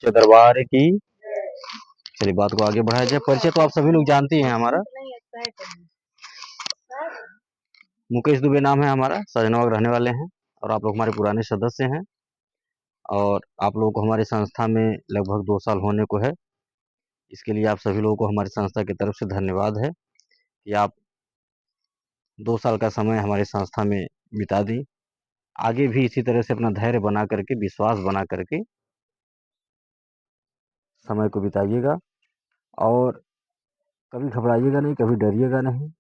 जो दरबार की। चलिए बात को आगे बढ़ाया जाए। परिचय तो आप सभी लोग जानते हैं हमारा। मुकेश दुबे नाम है हमारा, सजनवाग रहने वाले हैं और आप लोग हमारे पुराने सदस्य हैं। और आप लोगों को हमारी संस्था में लगभग 2 साल होने को है। इसके लिए आप सभी लोगों को हमारी संस्था की तरफ से धन्यवाद है कि आप 2 साल का समय हमारी संस्था में बिता दी। आगे भी इसी तरह से अपना धैर्य बना करके, विश्वास बना करके समय को बिताइएगा और कभी घबराइएगा नहीं, कभी डरिएगा नहीं।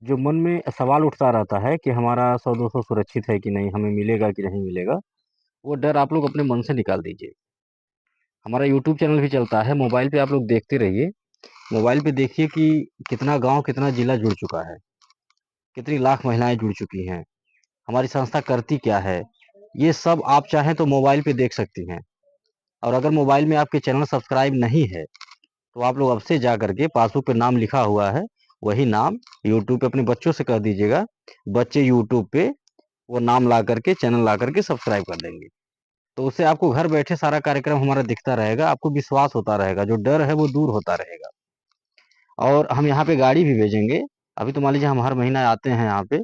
जो मन में सवाल उठता रहता है कि हमारा 100-200 सुरक्षित है कि नहीं, हमें मिलेगा कि नहीं मिलेगा, वो डर आप लोग अपने मन से निकाल दीजिए। हमारा यूट्यूब चैनल भी चलता है, मोबाइल पे आप लोग देखते रहिए। मोबाइल पे देखिए कि कितना गांव, कितना जिला जुड़ चुका है, कितनी लाख महिलाएं जुड़ चुकी हैं, हमारी संस्था करती क्या है, ये सब आप चाहें तो मोबाइल पे देख सकती हैं। और अगर मोबाइल में आपके चैनल सब्सक्राइब नहीं है तो आप लोग अब से जा करके, पासबुक पे नाम लिखा हुआ है, वही नाम यूट्यूब पे अपने बच्चों से कह दीजिएगा, बच्चे यूट्यूब पे वो नाम ला करके, चैनल ला करके सब्सक्राइब कर देंगे। तो उससे आपको घर बैठे सारा कार्यक्रम हमारा दिखता रहेगा, आपको विश्वास होता रहेगा, जो डर है वो दूर होता रहेगा। और हम यहाँ पे गाड़ी भी भेजेंगे। अभी तो मान लीजिए हम हर महीना आते हैं यहाँ पे,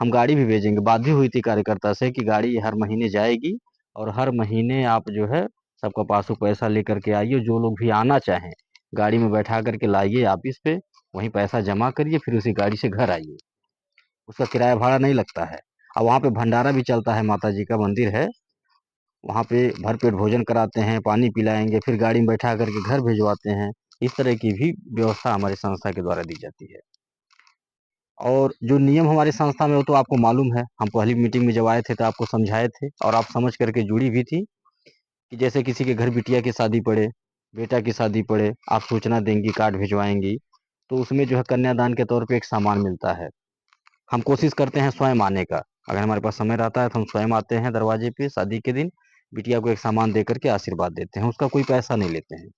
हम गाड़ी भी भेजेंगे। बात भी हुई थी कार्यकर्ता से कि गाड़ी हर महीने जाएगी और हर महीने आप जो है सबका पासबुक पैसा लेकर के आइए। जो लोग भी आना चाहें गाड़ी में बैठा करके लाइए ऑफिस पे, वहीं पैसा जमा करिए, फिर उसी गाड़ी से घर आइए। उसका किराया भाड़ा नहीं लगता है। और वहाँ पे भंडारा भी चलता है, माता जी का मंदिर है, वहाँ पे भरपेट भोजन कराते हैं, पानी पिलाएंगे, फिर गाड़ी में बैठा करके घर भिजवाते हैं। इस तरह की भी व्यवस्था हमारी संस्था के द्वारा दी जाती है। और जो नियम हमारी संस्था में, वो तो आपको मालूम है। हम पहली मीटिंग में जब आए थे तो आपको समझाए थे और आप समझ करके जुड़ी भी थी कि जैसे किसी के घर बिटिया की शादी पड़े, बेटा की शादी पड़े, आप सूचना देंगी, कार्ड भिजवाएंगी, तो उसमें जो है कन्यादान के तौर पे एक सामान मिलता है। हम कोशिश करते हैं स्वयं आने का। अगर हमारे पास समय रहता है तो हम स्वयं आते हैं दरवाजे पे शादी के दिन, बिटिया को एक सामान दे करके आशीर्वाद देते हैं। उसका कोई पैसा नहीं लेते हैं।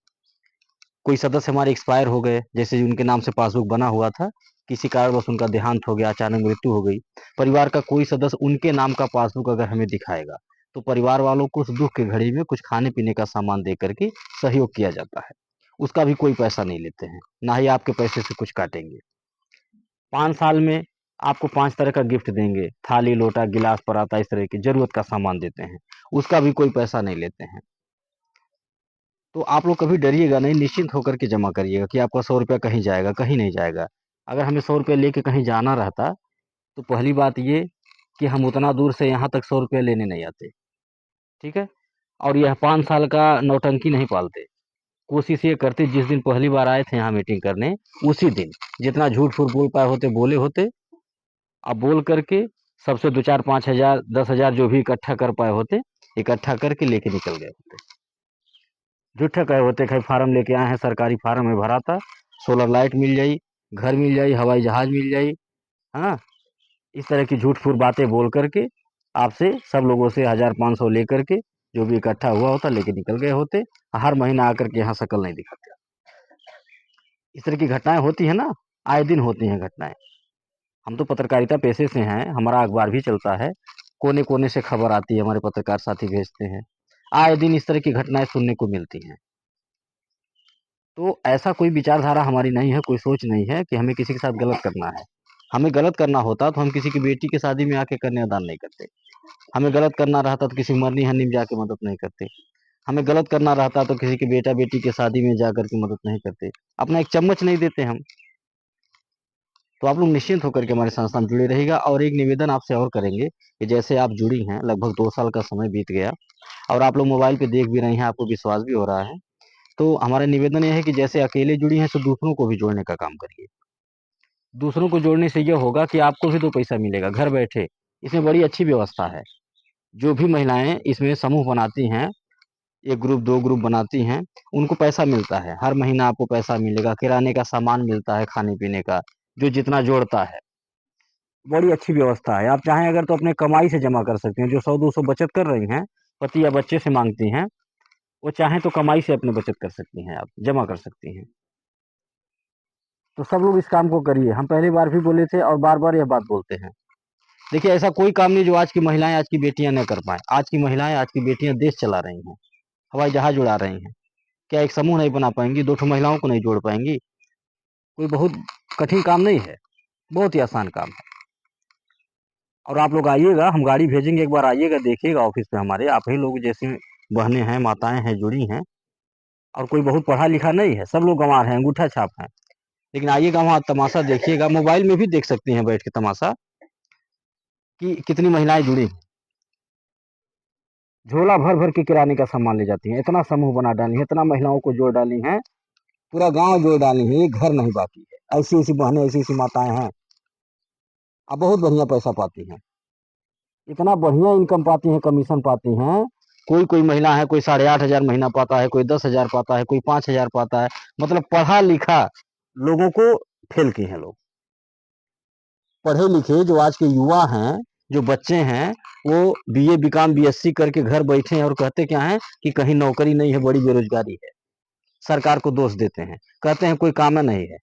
कोई सदस्य हमारे एक्सपायर हो गए, जैसे उनके नाम से पासबुक बना हुआ था, किसी कारणवश उनका देहांत हो गया, अचानक मृत्यु हो गई, परिवार का कोई सदस्य उनके नाम का पासबुक अगर हमें दिखाएगा तो परिवार वालों को उस दुख की घड़ी में कुछ खाने पीने का सामान दे करके सहयोग किया जाता है। उसका भी कोई पैसा नहीं लेते हैं, ना ही आपके पैसे से कुछ काटेंगे। 5 साल में आपको 5 तरह का गिफ्ट देंगे, थाली, लोटा, गिलास, पराता, इस तरह की जरूरत का सामान देते हैं। उसका भी कोई पैसा नहीं लेते हैं। तो आप लोग कभी डरिएगा नहीं, निश्चिंत होकर के जमा करिएगा कि आपका 100 रुपया कहीं जाएगा, कहीं नहीं जाएगा। अगर हमें 100 रुपया लेके कहीं जाना रहता तो पहली बात ये कि हम उतना दूर से यहाँ तक 100 रुपया लेने नहीं आते। ठीक है। और यह 5 साल का नौटंकी नहीं पालते। कोशिश ये करते, जिस दिन पहली बार आए थे यहाँ मीटिंग करने, उसी दिन जितना झूठ फूट बोल पाए होते बोले होते। अब बोल करके सबसे 2 4 5 हजार 10 हजार जो भी इकट्ठा कर पाए होते, इकट्ठा करके लेके निकल गए होते। झूठे कहे होते खाली फार्म लेके आए हैं, सरकारी फार्म में भरा था, सोलर लाइट मिल जाई, घर मिल जाई, हवाई जहाज मिल जाई। हाँ, इस तरह की झूठ फूट बातें बोल करके आपसे सब लोगों से 1,000 500 लेकर के जो भी इकट्ठा हुआ होता लेके निकल गए होते। हर महीना आकर के यहाँ शकल नहीं दिखाते। इस तरह की घटनाएं होती है ना, आए दिन होती हैं घटनाएं। हम तो पत्रकारिता पेशे से हैं, हमारा अखबार भी चलता है, कोने कोने से खबर आती है, हमारे पत्रकार साथी भेजते हैं। आए दिन इस तरह की घटनाएं सुनने को मिलती हैं। तो ऐसा कोई विचारधारा हमारी नहीं है, कोई सोच नहीं है कि हमें किसी के साथ गलत करना है। हमें गलत करना होता तो हम किसी की बेटी की शादी में आके कन्यादान नहीं करते। हमें गलत करना रहता तो किसी मरनी हरनी में जाके मदद नहीं करते। हमें गलत करना रहता तो किसी के बेटा बेटी की शादी में जाकर के मदद नहीं करते। अपना एक चम्मच नहीं देते हम। तो आप लोग निश्चिंत होकर के हमारे संस्था में जुड़े रहिएगा। और एक निवेदन आपसे और करेंगे कि जैसे आप जुड़ी हैं, लगभग 2 साल का समय बीत गया और आप लोग मोबाइल पे देख भी रही हैं, आपको विश्वास भी हो रहा है। तो हमारा निवेदन ये है कि जैसे अकेले जुड़ी हैं तो दूसरों को भी जोड़ने का काम करिए। दूसरों को जोड़ने से ये होगा कि आपको भी 2 पैसा मिलेगा घर बैठे। इसमें बड़ी अच्छी व्यवस्था है। जो भी महिलाएं इसमें समूह बनाती हैं, 1 ग्रुप 2 ग्रुप बनाती हैं, उनको पैसा मिलता है। हर महीना आपको पैसा मिलेगा, किराने का सामान मिलता है, खाने पीने का, जो जितना जोड़ता है। बड़ी अच्छी व्यवस्था है। आप चाहें अगर तो अपने कमाई से जमा कर सकते हैं। जो 100-200 बचत कर रही हैं, पति या बच्चे से मांगती हैं, वो चाहें तो कमाई से अपने बचत कर सकती हैं, आप जमा कर सकती हैं। तो सब लोग इस काम को करिए। हम पहली बार भी बोले थे और बार बार यह बात बोलते हैं। देखिए, ऐसा कोई काम नहीं जो आज की महिलाएं, आज की बेटियां न कर पाए। आज की महिलाएं, आज की बेटियां देश चला रही हैं, हवाई जहाज उड़ा रही हैं। क्या एक समूह नहीं बना पाएँगी? 2 ठो महिलाओं को नहीं जोड़ पाएँगी? कोई बहुत कठिन काम नहीं है, बहुत ही आसान काम है। और आप लोग आइएगा, हम गाड़ी भेजेंगे, एक बार आइएगा, देखिएगा ऑफ़िस पे हमारे, आप ही लोग जैसी बहनें हैं, माताएँ हैं, जुड़ी हैं और कोई बहुत पढ़ा-लिखा नहीं है, सब लोग गँवार हैं, अंगूठा छाप हैं। लेकिन आइएगा वहाँ तमाशा देखिएगा, मोबाइल में भी देख सकती हैं बैठ के तमाशा कि कितनी महिलाएँ जुड़ी हैं। झोला भर-भर के किराने का सामान ले जाती हैं, इतना समूह बना डाली हैं, इतना महिलाओं को जोड़ डाली हैं, पूरा गाँव जोड़ डाली हैं, एक घर नहीं बाकी है। ऐसी-ऐसी बहनें, ऐसी-ऐसी माताएँ हैं, अब बहुत बढ़िया पैसा पाती हैं। इतना बढ़िया इनकम पाती हैं, कमीशन पाती हैं, कोई-कोई महिला है, कोई 8,500 महीना पाता है, कोई 10,000 पाता है, कोई 5,000 पाता है, मतलब पढ़ा-लिखा लोगों को फेल की हैं लोग। पढ़े-लिखे जो आज के युवा हैं, जो बच्चे हैं, वो बीए, बीकॉम, बीएससी करके घर बैठे हैं और कहते क्या हैं कि कहीं नौकरी नहीं है, बड़ी बेरोज़गारी है। सरकार को दोष देते हैं, कहते हैं कोई काम नहीं है।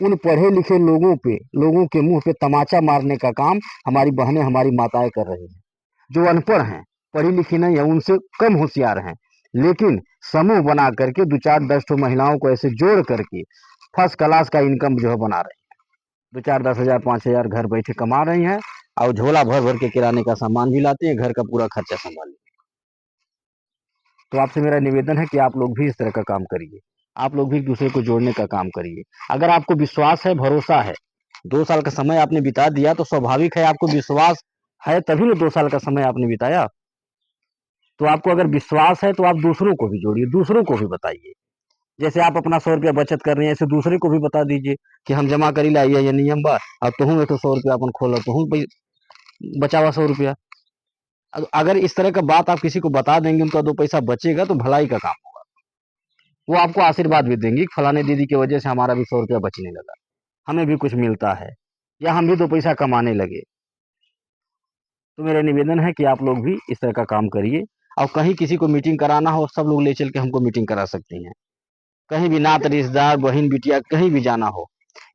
उन पढ़े-लिखे लोगों पे, लोगों के मुँह पे तमाचा मारने का काम हमारी बहनें, हमारी माताएँ कर रही हैं। जो अनपढ़ हैं, पढ़ी-लिखी नहीं है, उनसे कम होशियार हैं, लेकिन समूह बना करके 2, 4, 10 ठो महिलाओं को ऐसे जोड़ करके फर्स्ट क्लास का इनकम जो है बना रहे हैं। 2, 4, 10,000, 5,000 घर बैठे कमा रही हैं और झोला भर-भर के किराने का सामान भी लाती हैं, घर का पूरा खर्चा सँभाल। तो आपसे मेरा निवेदन है कि आप लोग भी इस तरह का काम करिए। आप लोग भी एक-दूसरे को जोड़ने का काम करिए। अगर आपको विश्वास है, भरोसा है, 2 साल का समय आपने बिता दिया तो स्वाभाविक है आपको विश्वास है तभी ना 2 साल का समय आपने बिताया। तो आपको अगर विश्वास है तो आप दूसरों को भी जोड़िए, दूसरों को भी बताइए। जैसे आप अपना 100 रुपया बचत कर रहे हैं, ऐसे दूसरे को भी बता दीजिए कि हम जमा करीला ये नियम बा, अब तुहू एठो 100 रुपया अपन खोलो, तुहू बचावा 100 रुपया। अगर इस तरह का बात आप किसी को बता देंगे, उनका 2 पैसा बचेगा तो भलाई का काम होगा। वो आपको आशीर्वाद भी देंगी, फलाने दीदी की वजह से हमारा भी 100 रुपया बचने लगा, हमें भी कुछ मिलता है या हम भी 2 पैसा कमाने लगे। तो मेरा निवेदन है कि आप लोग भी इस तरह का काम करिए और कहीं किसी को मीटिंग कराना हो, सब लोग ले चल के हमको मीटिंग करा सकती हैं। कहीं भी नात रिश्तेदार, बहन, बिटिया कहीं भी जाना हो।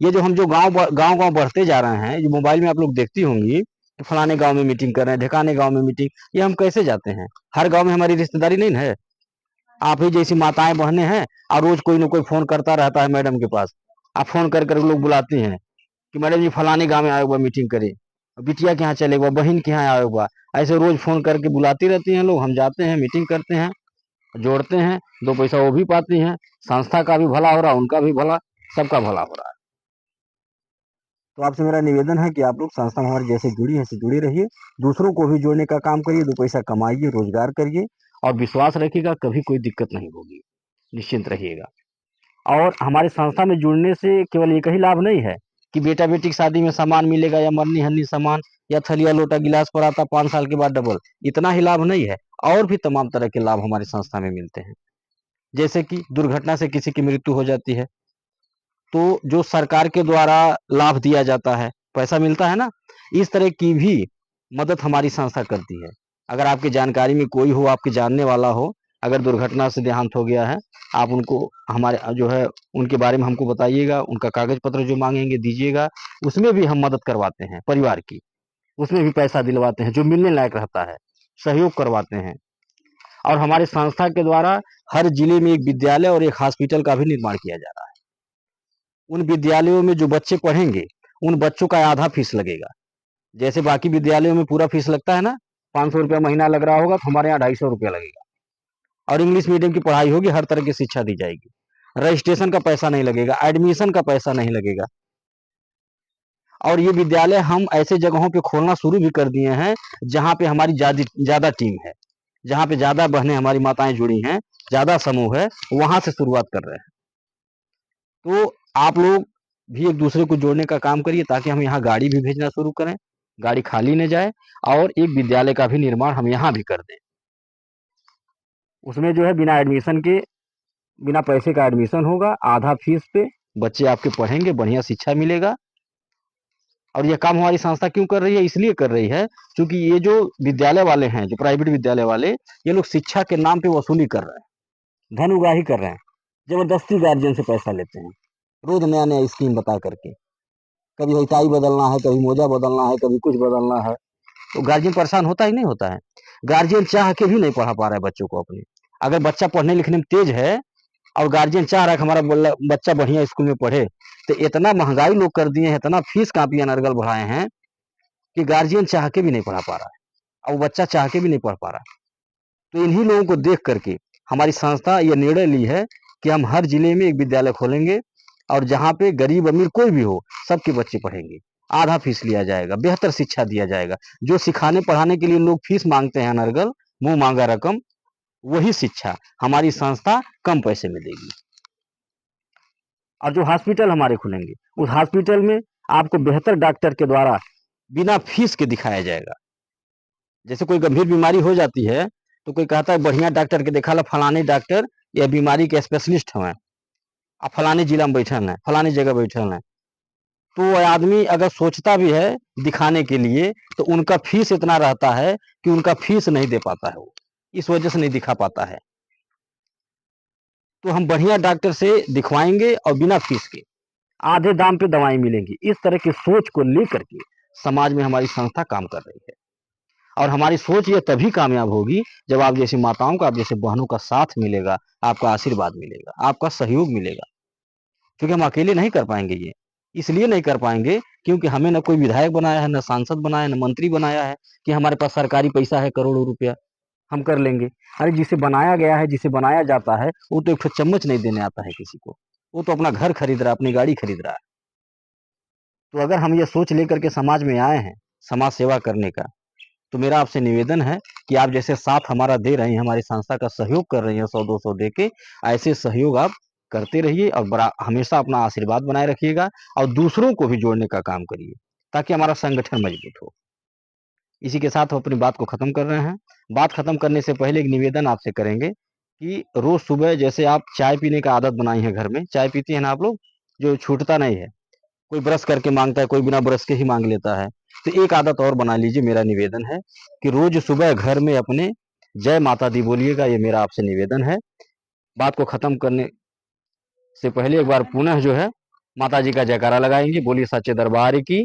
ये जो हम जो गाँव-गाँव बढ़ते जा रहे हैं, ये मोबाइल में आप लोग देखती होंगी कि फलाने गाँव में मीटिंग कर रहे हैं, ढेकाने गाँव में मीटिंग, ये हम कैसे जाते हैं? हर गाँव में हमारी रिश्तेदारी नहीं ना है। आप ही जैसी माताएँ, बहनें हैं और रोज़ कोई न कोई फ़ोन करता रहता है मैडम के पास। आप फ़ोन कर लोग बुलाती हैं कि मैडम जी फलाने गाँव में आए हुआ मीटिंग करे। बिटिया के यहाँ चले हुआ, बहन के यहाँ आया हुआ। ऐसे रोज़ फ़ोन करके बुलाती रहती हैं लोग, हम जाते हैं, मीटिंग करते हैं, जोड़ते हैं, 2 पैसा वो भी पाती हैं, संस्था का भी भला हो रहा है, उनका भी भला, सबका भला हो रहा है। तो आपसे मेरा निवेदन है कि आप लोग संस्था में हमारे जैसे जुड़ी हैं, ऐसे जुड़े रहिए, दूसरों को भी जोड़ने का काम करिए, 2 पैसा कमाइए, रोज़गार करिए और विश्वास रखिएगा कभी कोई दिक्कत नहीं होगी, निश्चिंत रहिएगा। और हमारी संस्था में जुड़ने से केवल एक ही लाभ नहीं है कि बेटा-बेटी की शादी में सामान मिलेगा या मरनी-हरनी सामान या थलिया, लोटा, गिलास पराता 5 साल के बाद डबल, इतना ही लाभ नहीं है, और भी तमाम तरह के लाभ हमारी संस्था में मिलते हैं। जैसे कि दुर्घटना से किसी की मृत्यु हो जाती है, तो जो सरकार के द्वारा लाभ दिया जाता है, पैसा मिलता है ना, इस तरह की भी मदद हमारी संस्था करती है। अगर आपकी जानकारी में कोई हो, आपके जानने वाला हो, अगर दुर्घटना से देहांत हो गया है, आप उनको हमारे जो है उनके बारे में हमको बताइएगा, उनका कागज़ पत्र जो माँगेंगे दीजिएगा, उसमें भी हम मदद करवाते हैं परिवार की, उसमें भी पैसा दिलवाते हैं, जो मिलने लायक रहता है, सहयोग करवाते हैं। और हमारी संस्था के द्वारा हर जिले में एक विद्यालय और एक हॉस्पिटल का भी निर्माण किया जा रहा है। उन विद्यालयों में जो बच्चे पढ़ेंगे, उन बच्चों का आधा फीस लगेगा। जैसे बाकी विद्यालयों में पूरा फीस लगता है ना, 500 रुपया महीना लग रहा होगा, तो हमारे यहाँ 250 रुपया लगेगा। और इंग्लिश मीडियम की पढ़ाई होगी, हर तरह की शिक्षा दी जाएगी। रजिस्ट्रेशन का पैसा नहीं लगेगा, एडमिशन का पैसा नहीं लगेगा। और ये विद्यालय हम ऐसे जगहों पे खोलना शुरू भी कर दिए हैं, जहाँ पे हमारी ज़्यादा टीम है, जहाँ पे ज़्यादा बहनें हमारी माताएँ जुड़ी हैं, ज़्यादा समूह है, वहाँ से शुरुआत कर रहे हैं। तो आप लोग भी एक-दूसरे को जोड़ने का काम करिए ताकि हम यहाँ गाड़ी भी भेजना शुरू करें, गाड़ी खाली न जाए और एक विद्यालय का भी निर्माण हम यहाँ भी कर दें। उसमें जो है बिना पैसे का एडमिशन होगा, आधा फीस पे बच्चे आपके पढ़ेंगे, बढ़िया शिक्षा मिलेगा। और यह काम हमारी संस्था क्यों कर रही है? इसलिए कर रही है क्योंकि ये जो विद्यालय वाले हैं, जो प्राइवेट विद्यालय वाले, ये लोग शिक्षा के नाम पे वसूली कर रहे हैं, धन उगाही कर रहे हैं, ज़बरदस्ती गार्जियन से पैसा लेते हैं, रोज़ नया-नया स्कीम बता कर के। कभी है टाई बदलना है, कभी मोजा बदलना है, कभी कुछ बदलना है, तो गार्जियन परेशान होता ही नहीं होता है। गार्जियन चाह के भी नहीं पढ़ा पा रहा है बच्चों को अपने। अगर बच्चा पढ़ने लिखने में तेज है और गार्जियन चाह रहा है कि हमारा बच्चा बढ़िया स्कूल में पढ़े, तो इतना महंगाई लोग कर दिए हैं, इतना फीस कापी अनर्गल बढ़ाए हैं कि गार्जियन चाह के भी नहीं पढ़ा पा रहा है और बच्चा चाह के भी नहीं पढ़ पा रहा है। तो इन्हीं लोगों को देख करके हमारी संस्था ये निर्णय ली है कि हम हर जिले में एक विद्यालय खोलेंगे और जहाँ पे गरीब अमीर कोई भी हो, सबके बच्चे पढ़ेंगे। आधा फीस लिया जाएगा, बेहतर शिक्षा दिया जाएगा। जो सिखाने पढ़ाने के लिए लोग फीस मांगते हैं अनर्गल, मुंह मांगा रकम, वही शिक्षा हमारी संस्था कम पैसे में देगी। और जो हॉस्पिटल हमारे खुलेंगे, उस हॉस्पिटल में आपको बेहतर डॉक्टर के द्वारा बिना फीस के दिखाया जाएगा। जैसे कोई गंभीर बीमारी हो जाती है तो कोई कहता है बढ़िया डॉक्टर के देखा ला, फलाने डॉक्टर या बीमारी के स्पेशलिस्ट हैं, अब फलाने जिला में बैठल है, फलाने जगह बैठल है। तो वह आदमी अगर सोचता भी है दिखाने के लिए तो उनका फीस इतना रहता है कि उनका फीस नहीं दे पाता है, वो इस वजह से नहीं दिखा पाता है। तो हम बढ़िया डॉक्टर से दिखवाएंगे और बिना फीस के आधे दाम पे दवाएं मिलेंगी। इस तरह की सोच को लेकर के समाज में हमारी संस्था काम कर रही है। और हमारी सोच ये तभी कामयाब होगी जब आप जैसी माताओं का, आप जैसे बहनों का साथ मिलेगा, आपका आशीर्वाद मिलेगा, आपका सहयोग मिलेगा। क्योंकि हम अकेले नहीं कर पाएंगे ये। इसलिए नहीं कर पाएंगे क्योंकि हमें न कोई विधायक बनाया है, न सांसद बनाया है, न मंत्री बनाया है कि हमारे पास सरकारी पैसा है करोड़ों रुपया हम कर लेंगे। अरे जिसे बनाया गया है, जिसे बनाया जाता है, वो तो एक ठो चम्मच नहीं देने आता है किसी को। वो तो अपना घर खरीद रहा है, अपनी गाड़ी खरीद रहा है। तो अगर हम ये सोच लेकर के समाज में आए हैं समाज सेवा करने का, तो मेरा आपसे निवेदन है कि आप जैसे साथ हमारा दे रहे हैं, हमारी संस्था का सहयोग कर रही हैं 100-200 दे के, ऐसे सहयोग आप करते रहिए और बड़ा हमेशा अपना आशीर्वाद बनाए रखिएगा और दूसरों को भी जोड़ने का काम करिए ताकि हमारा संगठन मजबूत हो। इसी के साथ हम अपनी बात को खत्म कर रहे हैं। बात खत्म करने से पहले एक निवेदन आपसे करेंगे कि रोज सुबह जैसे आप चाय पीने का आदत बनाई है, घर में चाय पीती हैं ना आप लोग, जो छूटता नहीं है। कोई ब्रश करके मांगता है, कोई बिना ब्रश के ही मांग लेता है। तो एक आदत और बना लीजिए, मेरा निवेदन है कि रोज सुबह घर में अपने जय माता दी बोलिएगा, ये मेरा आपसे निवेदन है। बात को खत्म करने से पहले एक बार पुनः जो है माता जी का जयकारा लगाएंगे, बोलिए सच्चे दरबार की।